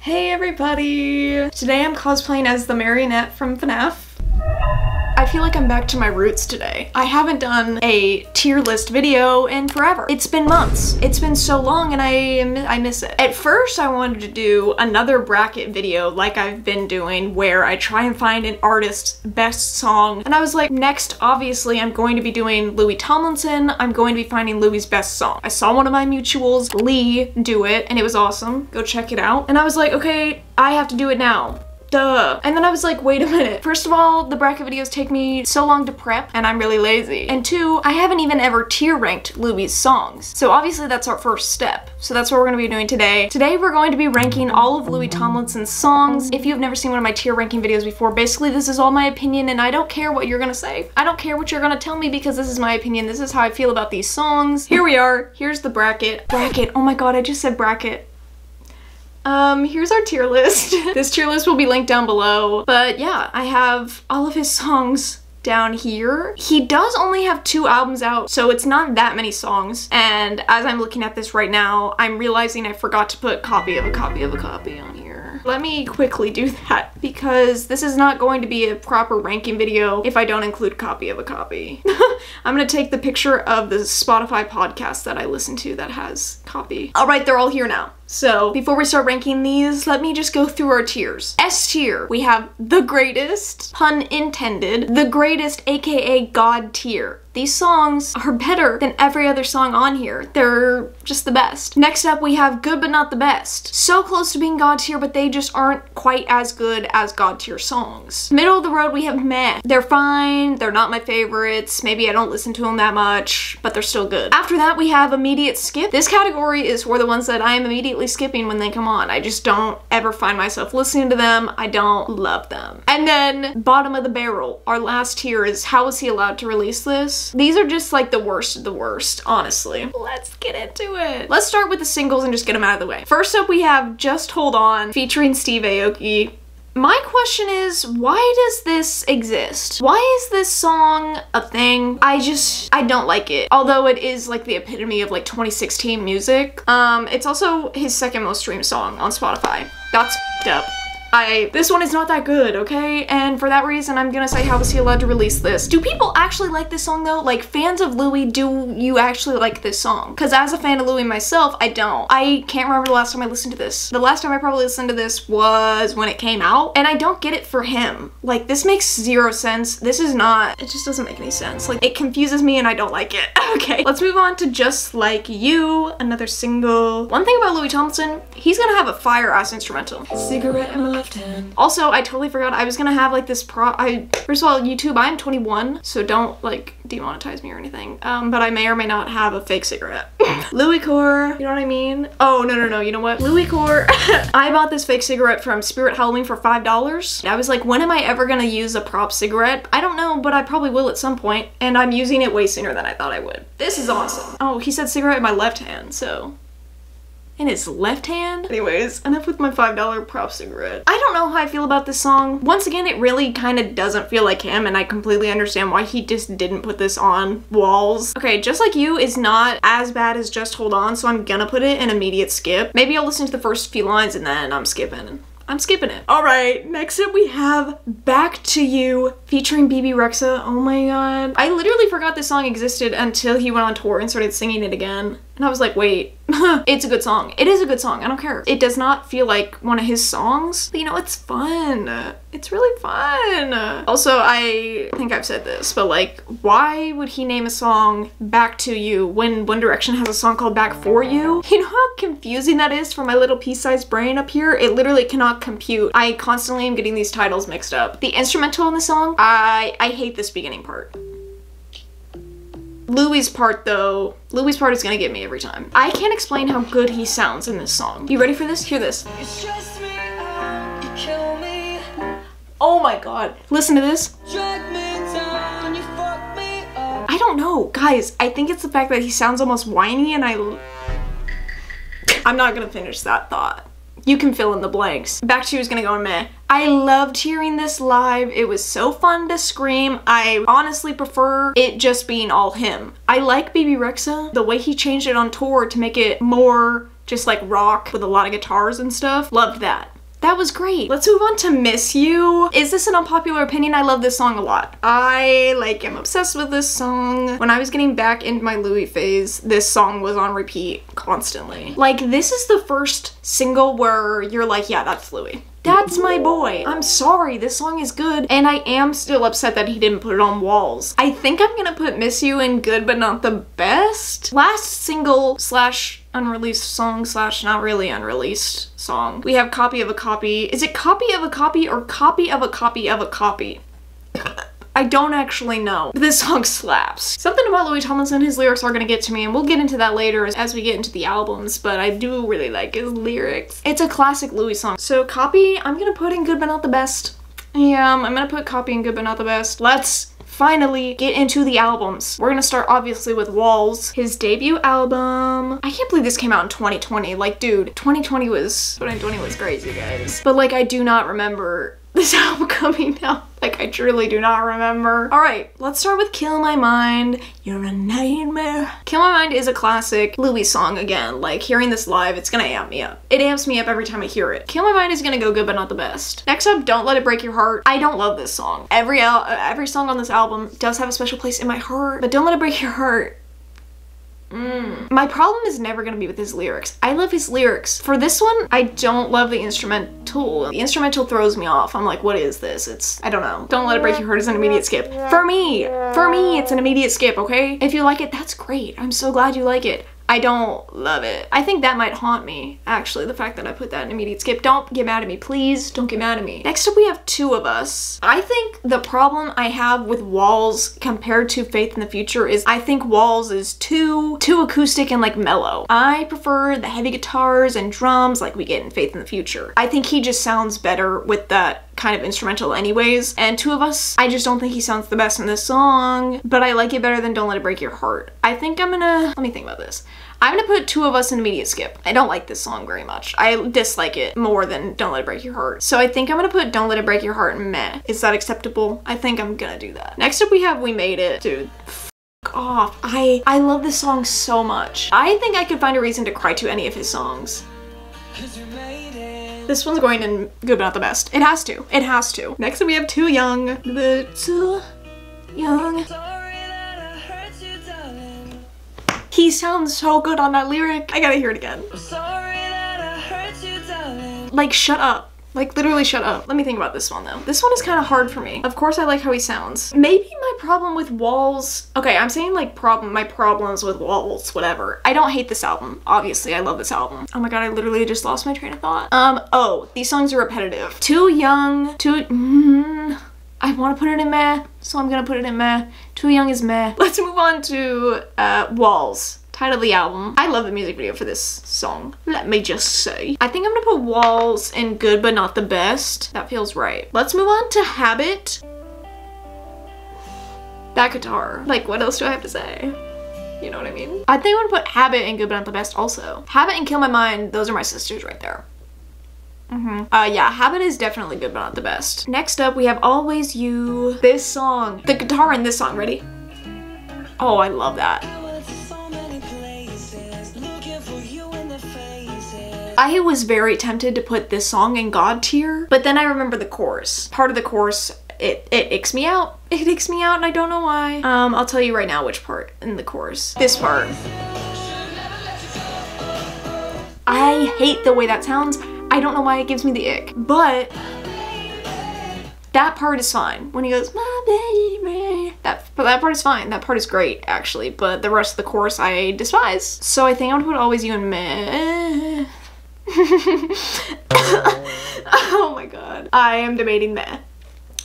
Hey everybody! Today I'm cosplaying as the marionette from FNAF. I feel like I'm back to my roots today. I haven't done a tier list video in forever. It's been months. It's been so long and I miss it. At first I wanted to do another bracket video like I've been doing where I try and find an artist's best song. And I was like, next obviously I'm going to be doing Louis Tomlinson. I'm going to be finding Louis's best song. I saw one of my mutuals, Lee, do it and it was awesome. Go check it out. And I was like, okay, I have to do it now. Duh. And then I was like, wait a minute. First of all, the bracket videos take me so long to prep and I'm really lazy. And two, I haven't even ever tier ranked Louis's songs. So obviously that's our first step. So that's what we're gonna be doing today. Today we're going to be ranking all of Louis Tomlinson's songs. If you've never seen one of my tier ranking videos before, basically this is all my opinion and I don't care what you're gonna say. I don't care what you're gonna tell me because this is my opinion. This is how I feel about these songs. Here we are. Here's the bracket. Bracket. Oh my god, I just said bracket. Here's our tier list. This tier list will be linked down below. But yeah, I have all of his songs down here. He does only have 2 albums out, so it's not that many songs. And as I'm looking at this right now, I'm realizing I forgot to put copy of a copy of a copy on here. Let me quickly do that because this is not going to be a proper ranking video if I don't include copy of a copy. I'm gonna take the picture of the Spotify podcast that I listen to that has copy. All right, they're all here now. So before we start ranking these, let me just go through our tiers. S tier, we have the greatest, pun intended, the greatest aka God tier. These songs are better than every other song on here. They're just the best. Next up we have good but not the best. So close to being God tier, but they just aren't quite as good as God tier songs. Middle of the road we have meh. They're fine, they're not my favorites, maybe I don't listen to them that much, but they're still good. After that we have immediate skip. This category is for the ones that I am immediately skipping when they come on. I just don't ever find myself listening to them. I don't love them. And then bottom of the barrel, our last tier is how was he allowed to release this? These are just like the worst of the worst, honestly. Let's get into it. Let's start with the singles and just get them out of the way. First up we have Just Hold On featuring Steve Aoki. My question is, why does this exist? Why is this song a thing? I don't like it. Although it is like the epitome of like 2016 music. It's also his second most streamed song on Spotify. That's f***ed up. This one is not that good, okay? And for that reason, I'm gonna say how was he allowed to release this? Do people actually like this song though? Like fans of Louis, do you actually like this song? Because as a fan of Louis myself, I don't. I can't remember the last time I listened to this. The last time I probably listened to this was when it came out, and I don't get it for him. Like this makes 0 sense. This is not, it just doesn't make any sense. Like it confuses me and I don't like it. Okay, let's move on to Just Like You, another single. One thing about Louis Tomlinson, he's gonna have a fire ass instrumental. Cigarette in my left hand. Also, I totally forgot I was gonna have like this first of all, YouTube, I'm 21, so don't like demonetize me or anything. But I may or may not have a fake cigarette. Louis Core, you know what I mean? Oh, no, you know what? Louis Core, I bought this fake cigarette from Spirit Halloween for $5. I was like, when am I ever gonna use a prop cigarette? I don't know, but I probably will at some point, and I'm using it way sooner than I thought I would. This is awesome. Oh, he said cigarette in my left hand, so. In his left hand? Anyways, enough with my $5 prop cigarette. I don't know how I feel about this song. Once again, it really kind of doesn't feel like him, and I completely understand why he just didn't put this on walls. Okay, Just Like You is not as bad as Just Hold On, so I'm gonna put it in immediate skip. Maybe I'll listen to the first few lines and then I'm skipping it. All right, next up we have Back to You featuring BB Rexa. Oh my god. I literally forgot this song existed until he went on tour and started singing it again. And I was like, wait, it's a good song. It is a good song, I don't care. It does not feel like one of his songs, but you know, it's fun. It's really fun. Also, I think I've said this, but like, why would he name a song Back to You when One Direction has a song called Back for You? You know how confusing that is for my little pea-sized brain up here? It literally cannot compute. I constantly am getting these titles mixed up. The instrumental in the song, I hate this beginning part. Louis's part though, Louis's part is gonna get me every time. I can't explain how good he sounds in this song. You ready for this? Hear this. You stress me out, you kill me. Oh my god. Listen to this. Drag me down, you fuck me up. I don't know, guys. I think it's the fact that he sounds almost whiny and I'm not gonna finish that thought. You can fill in the blanks. Back to You is gonna go in meh. I loved hearing this live. It was so fun to scream. I honestly prefer it just being all him. I like BB Rexa. The way he changed it on tour to make it more just like rock with a lot of guitars and stuff. Loved that. That was great. Let's move on to Miss You. Is this an unpopular opinion? I love this song a lot. I am obsessed with this song. When I was getting back into my Louis phase, this song was on repeat constantly. Like, this is the first single where you're like, yeah, that's Louis. That's my boy. I'm sorry, this song is good, and I am still upset that he didn't put it on Walls. I think I'm gonna put Miss You in good but not the best. Last single slash unreleased song slash not really unreleased song. We have Copy of a Copy. Is it Copy of a Copy or Copy of a Copy of a Copy? I don't actually know. This song slaps. Something about Louis Tomlinson, his lyrics are gonna get to me, and we'll get into that later as we get into the albums, but I do really like his lyrics. It's a classic Louis song. So Copy, I'm gonna put in good but not the best. Yeah, I'm gonna put Copy in good but not the best. Let's finally get into the albums. We're gonna start obviously with Walls, his debut album. I can't believe this came out in 2020. Like, dude, 2020 was crazy, guys. But like, I do not remember this album coming out. Like, I truly do not remember. All right, let's start with Kill My Mind. You're a nightmare. Kill My Mind is a classic Louis song again. Like, hearing this live, it's gonna amp me up. It amps me up every time I hear it. Kill My Mind is gonna go good but not the best. Next up, Don't Let It Break Your Heart. I don't love this song. Every song on this album does have a special place in my heart, but Don't Let It Break Your Heart, my problem is never gonna be with his lyrics. I love his lyrics. For this one, I don't love the instrumental. The instrumental throws me off. I'm like, what is this? I don't know. Don't Let It Break Your Heart is an immediate skip. For me, it's an immediate skip, okay? If you like it, that's great. I'm so glad you like it. I don't love it. I think that might haunt me, actually, the fact that I put that in immediate skip. Don't get mad at me, please. Don't get mad at me. Next up, we have Two of Us. I think the problem I have with Walls compared to Faith in the Future is I think Walls is too acoustic and like mellow. I prefer the heavy guitars and drums like we get in Faith in the Future. I think he just sounds better with that kind of instrumental anyways, and Two of Us, I just don't think he sounds the best in this song, but I like it better than Don't Let It Break Your Heart. I think let me think about this. I'm gonna put Two of Us in immediate skip. I don't like this song very much. I dislike it more than Don't Let It Break Your Heart. So I think I'm gonna put Don't Let It Break Your Heart in meh. Is that acceptable? I think I'm gonna do that. Next up we have We Made It. Dude, off. I love this song so much. I think I could find a reason to cry to any of his songs. This one's going in good but not the best. It has to. It has to. Next up we have Too Young. The Too Young. He sounds so good on that lyric. I gotta hear it again. Like, shut up. Like, literally shut up. Let me think about this one though. This one is kind of hard for me. Of course I like how he sounds. Maybe my problem with Walls, okay, I'm saying like my problems with Walls, whatever. I don't hate this album. Obviously, I love this album. Oh my god, I literally just lost my train of thought. Oh, these songs are repetitive. Too Young, I want to put it in meh, so I'm gonna put it in meh. Too Young is meh. Let's move on to Walls. Title of the album. I love the music video for this song, let me just say. I think I'm gonna put Walls in good but not the best. That feels right. Let's move on to Habit. That guitar. Like, what else do I have to say? You know what I mean? I think I'm gonna put Habit in good but not the best also. Habit and Kill My Mind, those are my sisters right there. Yeah, Habit is definitely good but not the best. Next up, we have Always You. This song. The guitar in this song, ready? Oh, I love that. I was very tempted to put this song in God tier, but then I remember the chorus. Part of the chorus, it icks me out. It icks me out and I don't know why. I'll tell you right now which part in the chorus. This part. I hate the way that sounds. I don't know why it gives me the ick, but that part is fine. When he goes, my baby, that part is fine. That part is great, actually, but the rest of the chorus I despise. So I think I'm gonna put Always You in meh. Oh my god. I am debating meh.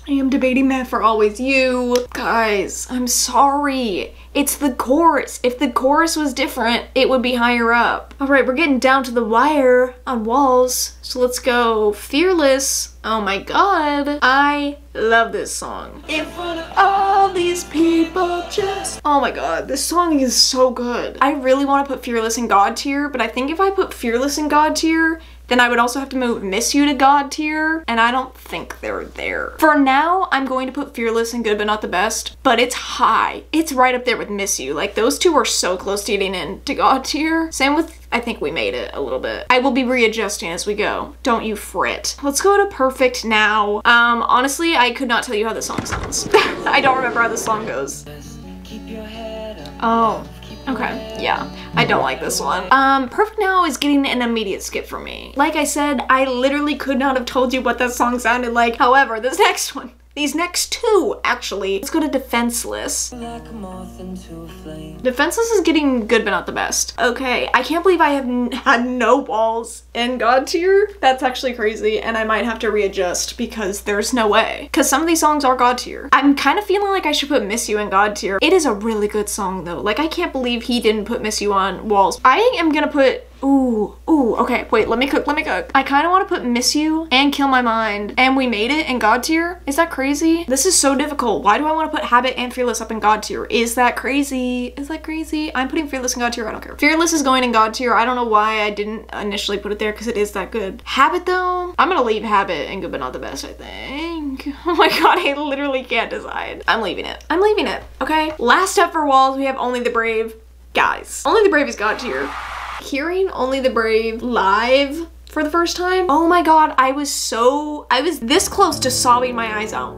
I am debating meh for Always You. Guys, I'm sorry. It's the chorus. If the chorus was different, it would be higher up. All right, we're getting down to the wire on Walls. So let's go Fearless. Oh my god. I love this song. In front of all these people just... Oh my god, this song is so good. I really want to put Fearless in God tier, but I think if I put Fearless in God tier, Then I would also have to move Miss You to God tier, and I don't think they're there. For now, I'm going to put Fearless and Good But Not the Best, but it's high. It's right up there with Miss You. Like, those two are so close to getting into God tier. Same with, I think we made it a little bit. I will be readjusting as we go. Don't you fret. Let's go to Perfect now. Honestly, I could not tell you how this song sounds. I don't remember how this song goes. Oh, okay, yeah. I don't like this one. Perfect Now is getting an immediate skip for me. Like I said, I literally could not have told you what that song sounded like. However, this next one, these next two, actually. Let's go to Defenseless. Defenseless is getting Good But Not the Best. Okay, I can't believe I have had no walls in God tier. That's actually crazy, and I might have to readjust because there's no way. Because some of these songs are God tier. I'm kind of feeling like I should put Miss You in God tier. It is a really good song though. Like, I can't believe he didn't put Miss You on walls. I am gonna put ooh, okay, wait, let me cook. I kind of want to put Miss You and Kill My Mind, and we made it in God tier. Is that crazy? This is so difficult. Why do I want to put Habit and Fearless up in God tier? Is that crazy? Is that crazy? I'm putting Fearless in God tier, I don't care. Fearless is going in God tier. I don't know why I didn't initially put it there because it is that good. Habit though, I'm gonna leave Habit and Good But Not the Best, I think. Oh my god, I literally can't decide. I'm leaving it. I'm leaving it, okay? Last up for walls, we have Only the Brave. Guys, Only the Brave is God tier. Hearing Only the Brave live for the first time, oh my god, I was this close to sobbing my eyes out.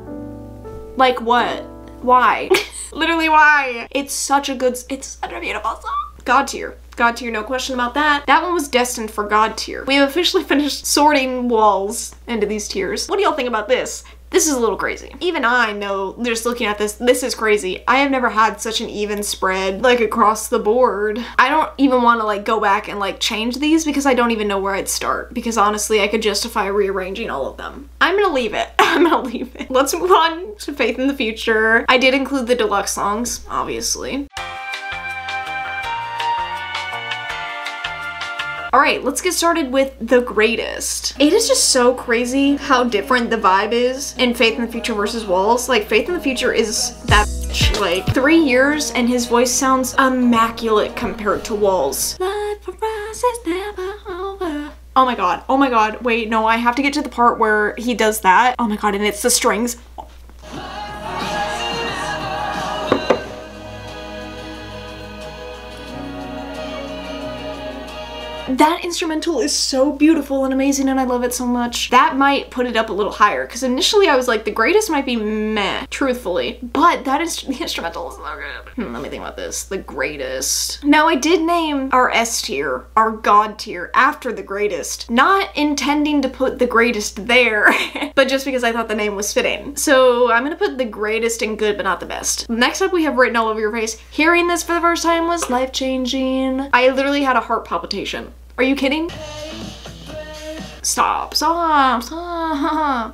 Like, what? Why? Literally, why? It's such a beautiful song. God tier. God tier, no question about that. That one was destined for God tier. We have officially finished sorting walls into these tiers. What do y'all think about this? This is a little crazy. Even I know, just looking at this is crazy. I have never had such an even spread, like, across the board. I don't even want to, like, go back and, like, change these because I don't even know where I'd start. Because honestly, I could justify rearranging all of them. I'm gonna leave it. I'm gonna leave it. Let's move on to Faith in the Future. I did include the deluxe songs, obviously. Alright, let's get started with The Greatest. It is just so crazy how different the vibe is in Faith in the Future versus Walls. Like, Faith in the Future is that bitch. Like, 3 years and his voice sounds immaculate compared to Walls. Life for us is never over. Oh my god, wait, no, I have to get to the part where he does that. Oh my god, and it's the strings. That instrumental is so beautiful and amazing and I love it so much. That might put it up a little higher because initially I was like, The Greatest might be meh, truthfully. But the instrumental is so good. Let me think about this. The Greatest. Now I did name our S tier, our God tier, after The Greatest. Not intending to put The Greatest there, but just because I thought the name was fitting. So I'm gonna put The Greatest in Good But Not the Best. Next up we have Written All Over Your Face. Hearing this for the first time was life-changing. I literally had a heart palpitation. Are you kidding? Stop.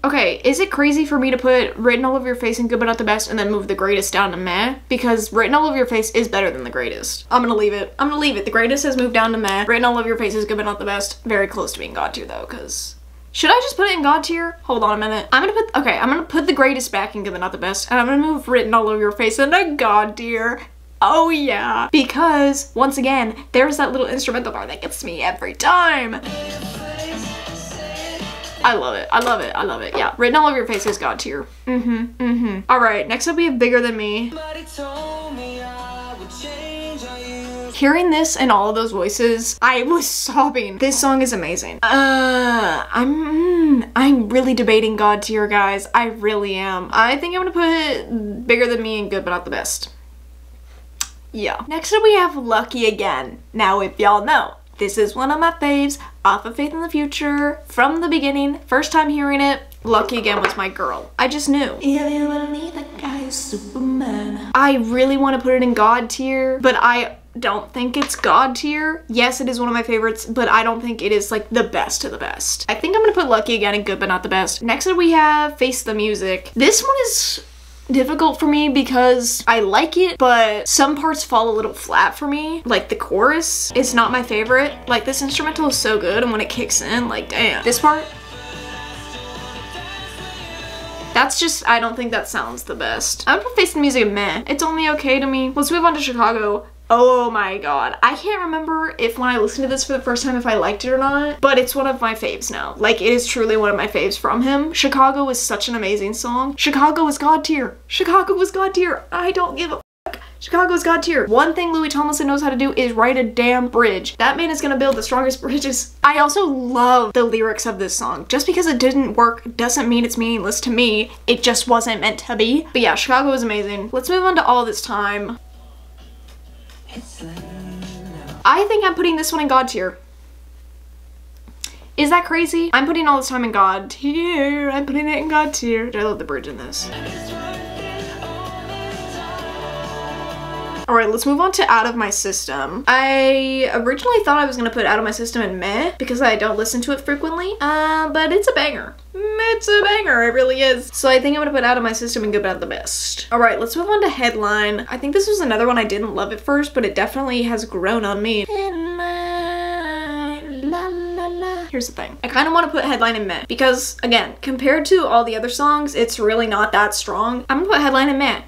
Okay, is it crazy for me to put Written All Over Your Face and Good But Not the Best and then move The Greatest down to meh? Because Written All Over Your Face is better than The Greatest. I'm gonna leave it. I'm gonna leave it. The Greatest has moved down to meh. Written All Over Your Face is Good But Not the Best. Very close to being God tier though, because... Should I just put it in God tier? Hold on a minute. I'm gonna put The Greatest back in Good But Not the Best, and I'm gonna move Written All Over Your Face into God tier. Oh yeah, because once again, there's that little instrumental part that gets me every time. I love it, I love it, I love it. Yeah, Written All Over Your Face is God tier. All right, next up we have Bigger Than Me. Hearing this and all of those voices, I was sobbing. This song is amazing. I'm really debating God tier, guys. I really am. I think I'm gonna put Bigger Than Me and Good But Not the Best. Yeah. Next up we have Lucky Again. Now if y'all know, this is one of my faves off of Faith in the Future from the beginning. First time hearing it, Lucky Again was my girl. I just knew. I really want to put it in God tier, but I don't think it's God tier. Yes, it is one of my favorites, but I don't think it is like the best of the best. I think I'm gonna put Lucky Again in Good But Not the Best. Next up we have Face the Music. This one is difficult for me because I like it, but some parts fall a little flat for me. Like the chorus is not my favorite. Like this instrumental is so good, and when it kicks in, like damn. This part, that's just, I don't think that sounds the best. I'm gonna Face the Music meh. It's only okay to me. Let's move on to Chicago. Oh my god. I can't remember if when I listened to this for the first time if I liked it or not, but it's one of my faves now. Like, it is truly one of my faves from him. Chicago is such an amazing song. Chicago is God tier. Chicago is God tier. I don't give a fuck. Chicago is God tier. One thing Louis Tomlinson knows how to do is write a damn bridge. That man is gonna build the strongest bridges. I also love the lyrics of this song. Just because it didn't work doesn't mean it's meaningless to me. It just wasn't meant to be. But yeah, Chicago is amazing. Let's move on to All This Time. I think I'm putting this one in God tier. Is that crazy? I'm putting All This Time in God tier. I'm putting it in God tier. I love the bridge in this. Alright, let's move on to Out of My System. I originally thought I was gonna put Out of My System in meh because I don't listen to it frequently, but it's a banger. It's a banger, it really is. So I think I'm gonna put Out of My System and Good But Not the Best. Alright, let's move on to Headline. I think this was another one I didn't love at first, but it definitely has grown on me. Here's the thing. I kind of want to put Headline in meh because, again, compared to all the other songs, it's really not that strong. I'm gonna put Headline in meh.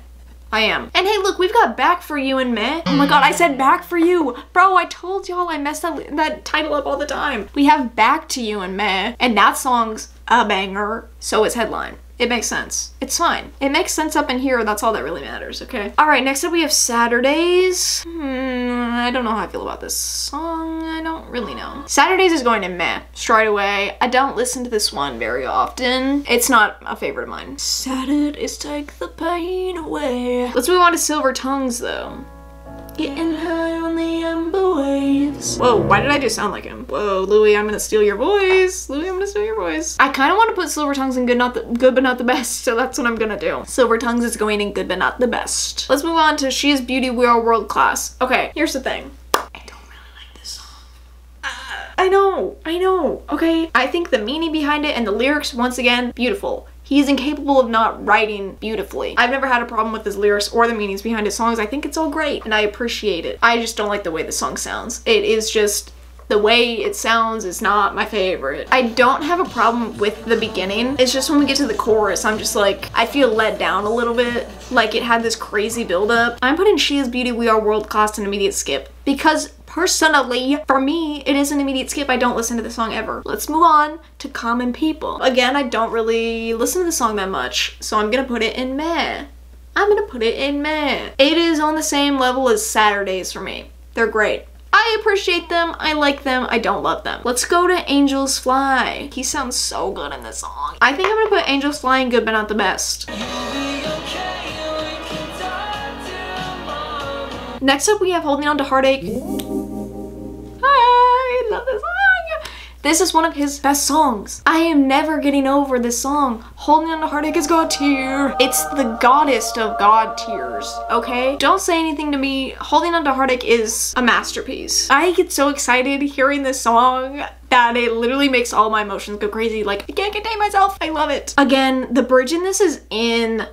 I am. And hey, look, we've got Back For You and meh. Oh my god, I said Back For You. Bro, I told y'all I mess that title up all the time. We have Back To You and meh, and that song's a banger. So is Headline. It makes sense. It's fine. It makes sense up in here. That's all that really matters, okay? All right, next up we have Saturdays. I don't know how I feel about this song. I don't really know. Saturdays is going to meh straight away. I don't listen to this one very often. It's not a favorite of mine. Saturdays take the pain away. Let's move on to Silver Tongues though. Getting high on the amber waves. Whoa, why did I just sound like him? Whoa, Louis, I'm gonna steal your voice. Louis, I'm gonna steal your voice. I kind of want to put Silver Tongues in Good But Not the Best, so that's what I'm gonna do. Silver Tongues is going in Good But Not the Best. Let's move on to She Is Beauty, We Are World Class. Okay, here's the thing. I don't really like this song. I know, okay? I think the meaning behind it and the lyrics, once again, beautiful. He's incapable of not writing beautifully. I've never had a problem with his lyrics or the meanings behind his songs. I think it's all great and I appreciate it. I just don't like the way the song sounds. It is just, the way it sounds is not my favorite. I don't have a problem with the beginning. It's just when we get to the chorus, I'm just like, I feel let down a little bit. Like it had this crazy buildup. I'm putting She Is Beauty, We Are World Class an immediate skip because personally, for me, it is an immediate skip. I don't listen to the song ever. Let's move on to Common People. Again, I don't really listen to the song that much, so I'm gonna put it in meh. I'm gonna put it in meh. It is on the same level as Saturdays for me. They're great. I appreciate them, I like them, I don't love them. Let's go to Angels Fly. He sounds so good in this song. I think I'm gonna put Angels Fly in Good But Not the Best. Next up we have Holding On to Heartache. I love this song. This is one of his best songs. I am never getting over this song. Holding On to Heartache is God tier. It's the goddess of God tiers, okay? Don't say anything to me. Holding On to Heartache is a masterpiece. I get so excited hearing this song that it literally makes all my emotions go crazy. Like, I can't contain myself. I love it. Again, the bridge in this is insane.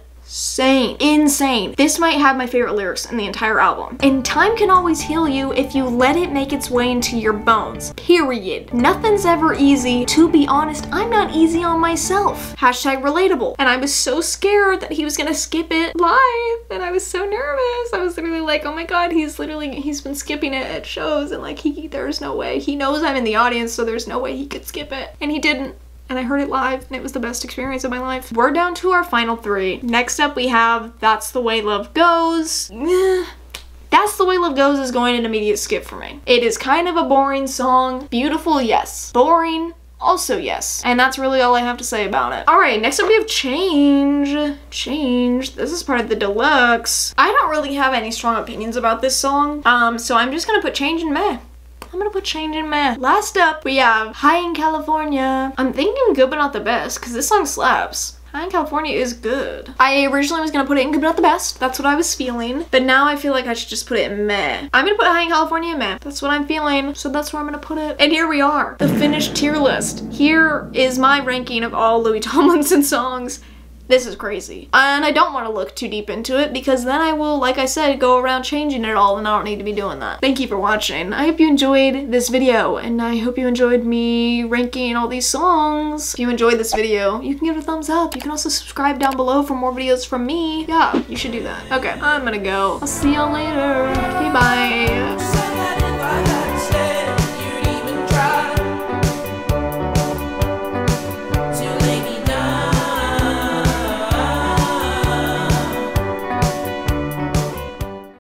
This might have my favorite lyrics in the entire album. And time can always heal you if you let it make its way into your bones. Period. Nothing's ever easy. To be honest, I'm not easy on myself. Hashtag relatable. And I was so scared that he was gonna skip it live. And I was so nervous. I was literally like, oh my god, he's been skipping it at shows and like there's no way. He knows I'm in the audience, so there's no way he could skip it. And he didn't. And I heard it live and it was the best experience of my life. We're down to our final three. Next up we have That's the Way Love Goes. That's the Way Love Goes is going an immediate skip for me. It is kind of a boring song. Beautiful, yes. Boring, also yes. And that's really all I have to say about it. All right, next up we have Change. Change. This is part of the deluxe. I don't really have any strong opinions about this song. So I'm just gonna put Change in meh. I'm gonna put Change in meh. Last up, we have High in California. I'm thinking Good But Not the Best because this song slaps. High in California is good. I originally was gonna put it in Good But Not the Best. That's what I was feeling. But now I feel like I should just put it in meh. I'm gonna put High in California in meh. That's what I'm feeling. So that's where I'm gonna put it. And here we are, the finished tier list. Here is my ranking of all Louis Tomlinson songs. This is crazy. And I don't want to look too deep into it because then I will, like I said, go around changing it all and I don't need to be doing that. Thank you for watching. I hope you enjoyed this video and I hope you enjoyed me ranking all these songs. If you enjoyed this video, you can give it a thumbs up. You can also subscribe down below for more videos from me. Yeah, you should do that. Okay, I'm gonna go. I'll see y'all later. Okay, bye.